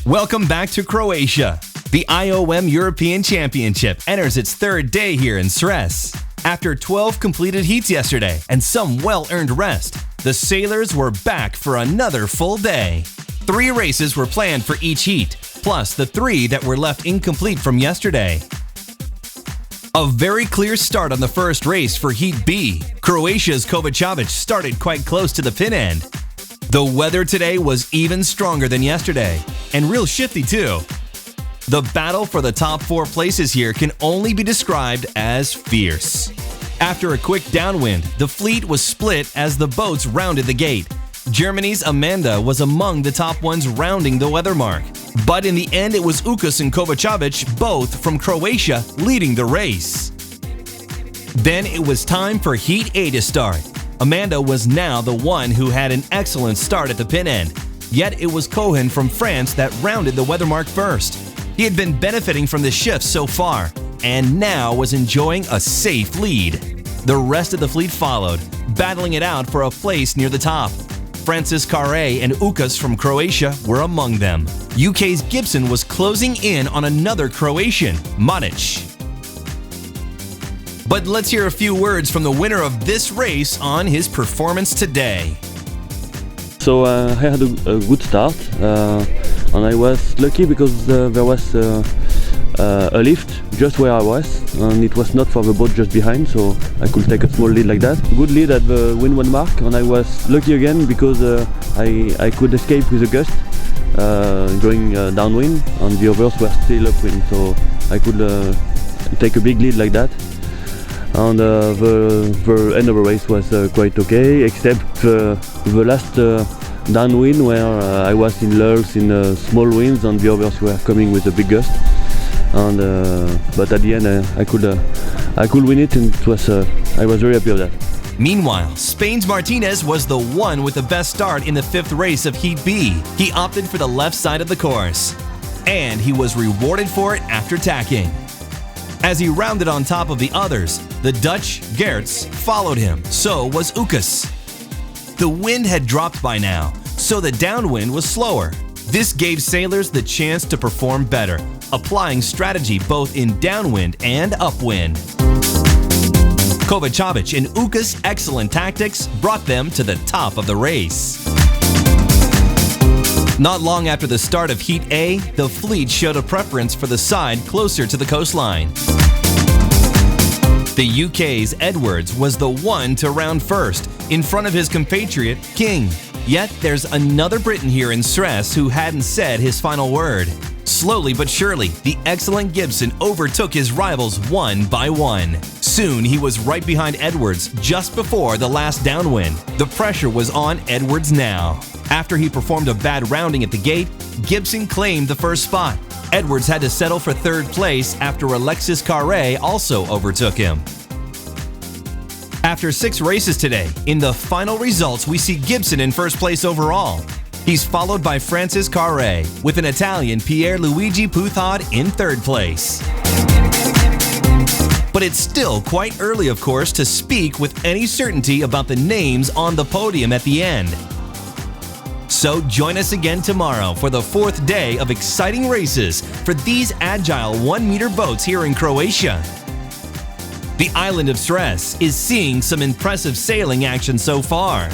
Welcome back to Croatia. The IOM European Championship enters its third day here in Sres. After 12 completed heats yesterday and some well-earned rest, the sailors were back for another full day. 3 races were planned for each heat, plus the 3 that were left incomplete from yesterday. A very clear start on the first race for Heat B. Croatia's Kovačević started quite close to the pin end. The weather today was even stronger than yesterday, and real shifty too. The battle for the top 4 places here can only be described as fierce. After a quick downwind, the fleet was split as the boats rounded the gate. Germany's Amanda was among the top ones rounding the weather mark. But in the end, it was Ukas and Kovačević, both from Croatia, leading the race. Then it was time for Heat A to start. Amanda was now the one who had an excellent start at the pin end. Yet it was Cohen from France that rounded the weather mark first. He had been benefiting from the shift so far, and now was enjoying a safe lead. The rest of the fleet followed, battling it out for a place near the top. France's Carre and Ukas from Croatia were among them. UK's Gibson was closing in on another Croatian, Matić. But let's hear a few words from the winner of this race on his performance today. So I had a good start, and I was lucky because there was a lift just where I was, and it was not for the boat just behind, so I could take a small lead like that. Good lead at the windward mark, and I was lucky again because I could escape with a gust going downwind, and the others were still upwind, so I could take a big lead like that. And the end of the race was quite okay, except the last downwind where I was in lulls in small winds and the others were coming with a big gust. And but at the end I could win it, and I was very happy with that. Meanwhile, Spain's Martinez was the one with the best start in the 5th race of Heat B. He opted for the left side of the course, and he was rewarded for it after tacking. As he rounded on top of the others, the Dutch Geerts followed him, so was Ukas. The wind had dropped by now, so the downwind was slower. This gave sailors the chance to perform better, applying strategy both in downwind and upwind. Kovačević and Ukas' excellent tactics brought them to the top of the race. Not long after the start of Heat A, the fleet showed a preference for the side closer to the coastline. The UK's Edwards was the one to round first, in front of his compatriot King. Yet there's another Briton here in Sres who hadn't said his final word. Slowly but surely, the excellent Gibson overtook his rivals one by one. Soon he was right behind Edwards just before the last downwind. The pressure was on Edwards now. After he performed a bad rounding at the gate, Gibson claimed the first spot. Edwards had to settle for 3rd place after Alexis Carre also overtook him. After 6 races today, in the final results we see Gibson in 1st place overall. He's followed by France's Carre, with an Italian Pierluigi Pouthard in 3rd place. But it's still quite early, of course, to speak with any certainty about the names on the podium at the end. So join us again tomorrow for the 4th day of exciting races for these agile 1-meter boats here in Croatia. The island of Sres is seeing some impressive sailing action so far.